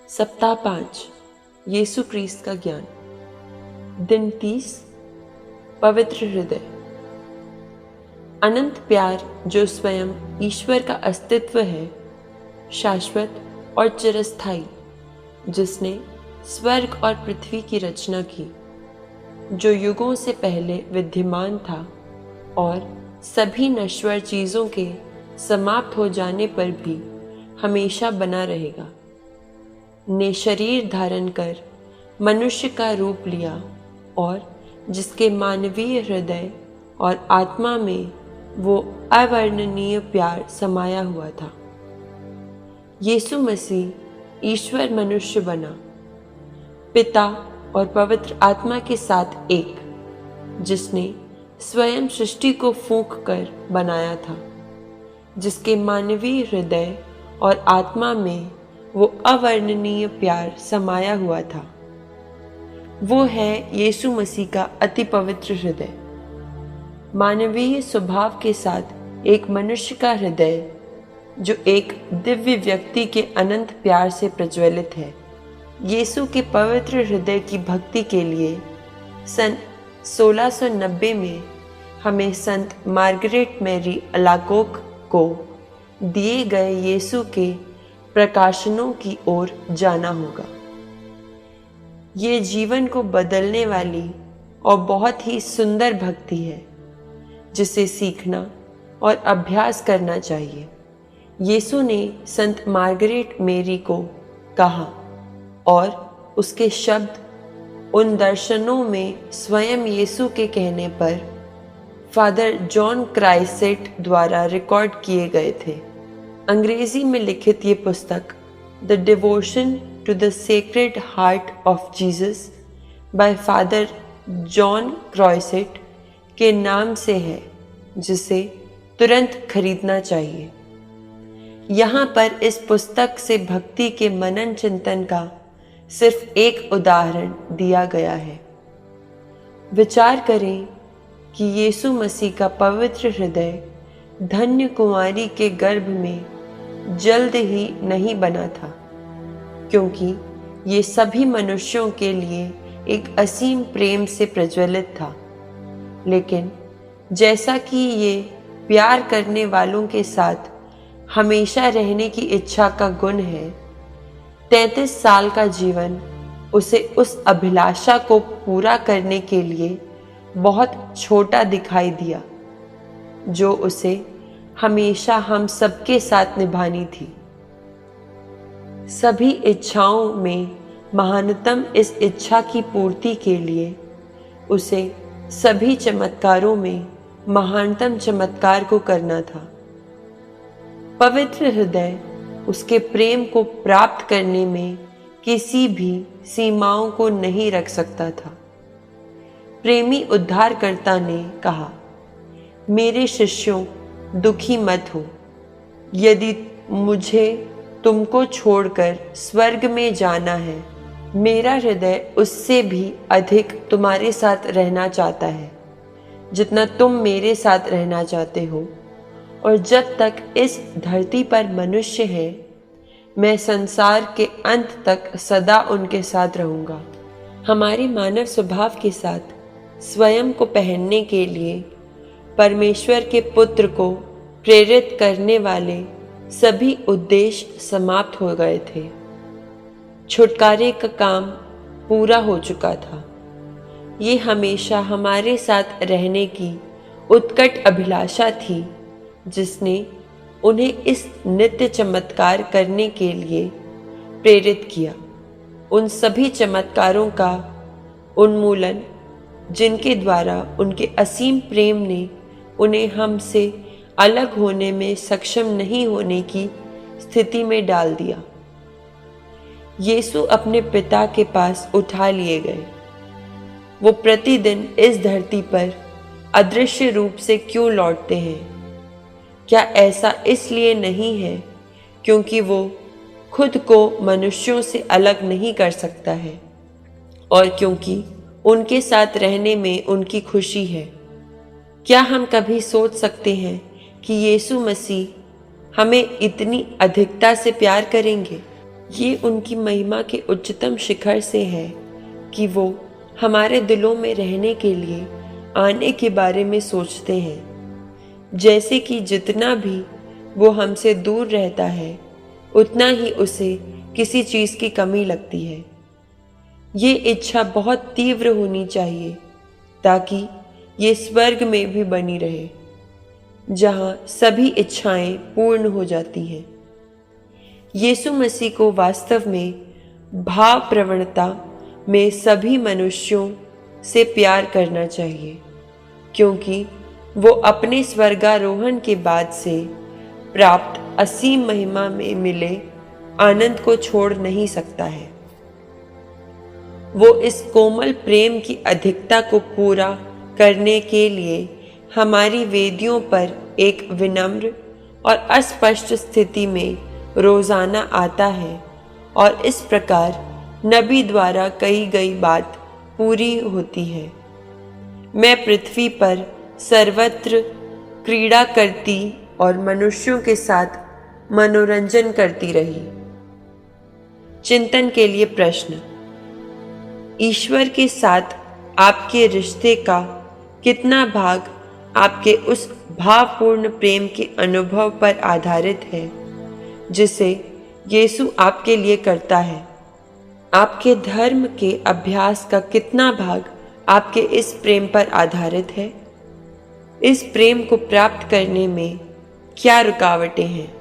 सप्ताह 5 यीशु क्रिस्त का ज्ञान। दिन 30 पवित्र हृदय। अनंत प्यार जो स्वयं ईश्वर का अस्तित्व है, शाश्वत और चिरस्थायी, जिसने स्वर्ग और पृथ्वी की रचना की, जो युगों से पहले विद्यमान था और सभी नश्वर चीज़ों के समाप्त हो जाने पर भी हमेशा बना रहेगा, ने शरीर धारण कर मनुष्य का रूप लिया और जिसके मानवीय हृदय और आत्मा में वो अवर्णनीय प्यार समाया हुआ था। यीशु मसीह ईश्वर मनुष्य बना, पिता और पवित्र आत्मा के साथ एक, जिसने स्वयं सृष्टि को फूंक कर बनाया था, जिसके मानवीय हृदय और आत्मा में वो अवर्णनीय प्यार समाया हुआ था। वो है यीशु मसीह का अति पवित्र हृदय। मानवीय स्वभाव के साथ एक मनुष्य का हृदय जो एक दिव्य व्यक्ति के अनंत प्यार से प्रज्वलित है। यीशु के पवित्र हृदय की भक्ति के लिए सन 1690 में हमें संत मार्गरेट मैरी अलाकोक को दिए गए यीशु के प्रकाशनों की ओर जाना होगा। ये जीवन को बदलने वाली और बहुत ही सुंदर भक्ति है, जिसे सीखना और अभ्यास करना चाहिए। यीशु ने संत मार्गरेट मैरी को कहा और उसके शब्द उन दर्शनों में स्वयं यीशु के कहने पर फादर जॉन क्राइसेट द्वारा रिकॉर्ड किए गए थे। अंग्रेजी में लिखित ये पुस्तक the devotion to the sacred heart of Jesus by father John Croiset के नाम से है, जिसे तुरंत खरीदना चाहिए। यहाँ पर इस पुस्तक से भक्ति के मनन चिंतन का सिर्फ एक उदाहरण दिया गया है। विचार करें कि यीशु मसीह का पवित्र हृदय धन्य कुंवारी के गर्भ में जल्द ही नहीं बना था, क्योंकि ये सभी मनुष्यों के लिए एक असीम प्रेम से प्रज्वलित था। लेकिन जैसा कि ये प्यार करने वालों के साथ हमेशा रहने की इच्छा का गुण है, 33 साल का जीवन उसे उस अभिलाषा को पूरा करने के लिए बहुत छोटा दिखाई दिया, जो उसे हमेशा हम सबके साथ निभानी थी। सभी इच्छाओं में महानतम इस इच्छा की पूर्ति के लिए उसे सभी चमत्कारों में महानतम चमत्कार को करना था। पवित्र हृदय उसके प्रेम को प्राप्त करने में किसी भी सीमाओं को नहीं रख सकता था। प्रेमी उद्धारकर्ता ने कहा, मेरे शिष्यों, दुखी मत हो। यदि मुझे तुमको छोड़कर स्वर्ग में जाना है, मेरा हृदय उससे भी अधिक तुम्हारे साथ रहना चाहता है, जितना तुम मेरे साथ रहना चाहते हो। और जब तक इस धरती पर मनुष्य है, मैं संसार के अंत तक सदा उनके साथ रहूंगा। हमारे मानव स्वभाव के साथ स्वयं को पहनने के लिए परमेश्वर के पुत्र को प्रेरित करने वाले सभी उद्देश्य समाप्त हो गए थे। छुटकारे का काम पूरा हो चुका था। ये हमेशा हमारे साथ रहने की उत्कट अभिलाषा थी, जिसने उन्हें इस नित्य चमत्कार करने के लिए प्रेरित किया। उन सभी चमत्कारों का उन्मूलन जिनके द्वारा उनके असीम प्रेम ने उन्हें हमसे अलग होने में सक्षम नहीं होने की स्थिति में डाल दिया। यीशु अपने पिता के पास उठा लिए गए। वो प्रतिदिन इस धरती पर अदृश्य रूप से क्यों लौटते हैं? क्या ऐसा इसलिए नहीं है क्योंकि वो खुद को मनुष्यों से अलग नहीं कर सकता है और क्योंकि उनके साथ रहने में उनकी खुशी है? क्या हम कभी सोच सकते हैं कि यीशु मसीह हमें इतनी अधिकता से प्यार करेंगे? ये उनकी महिमा के उच्चतम शिखर से है कि वो हमारे दिलों में रहने के लिए आने के बारे में सोचते हैं। जैसे कि जितना भी वो हमसे दूर रहता है उतना ही उसे किसी चीज़ की कमी लगती है। ये इच्छा बहुत तीव्र होनी चाहिए ताकि ये स्वर्ग में भी बनी रहे, जहाँ सभी इच्छाएं पूर्ण हो जाती हैं। यीशु मसीह को वास्तव में भाव प्रवणता में सभी मनुष्यों से प्यार करना चाहिए, क्योंकि वो अपने स्वर्गारोहण के बाद से प्राप्त असीम महिमा में मिले आनंद को छोड़ नहीं सकता है। वो इस कोमल प्रेम की अधिकता को पूरा करने के लिए हमारी वेदियों पर एक विनम्र और अस्पष्ट स्थिति में रोजाना आता है और इस प्रकार नबी द्वारा कही गई बात पूरी होती है। मैं पृथ्वी पर सर्वत्र क्रीड़ा करती और मनुष्यों के साथ मनोरंजन करती रही। चिंतन के लिए प्रश्न: ईश्वर के साथ आपके रिश्ते का कितना भाग आपके उस भावपूर्ण प्रेम के अनुभव पर आधारित है जिसे यीशु आपके लिए करता है? आपके धर्म के अभ्यास का कितना भाग आपके इस प्रेम पर आधारित है? इस प्रेम को प्राप्त करने में क्या रुकावटें हैं?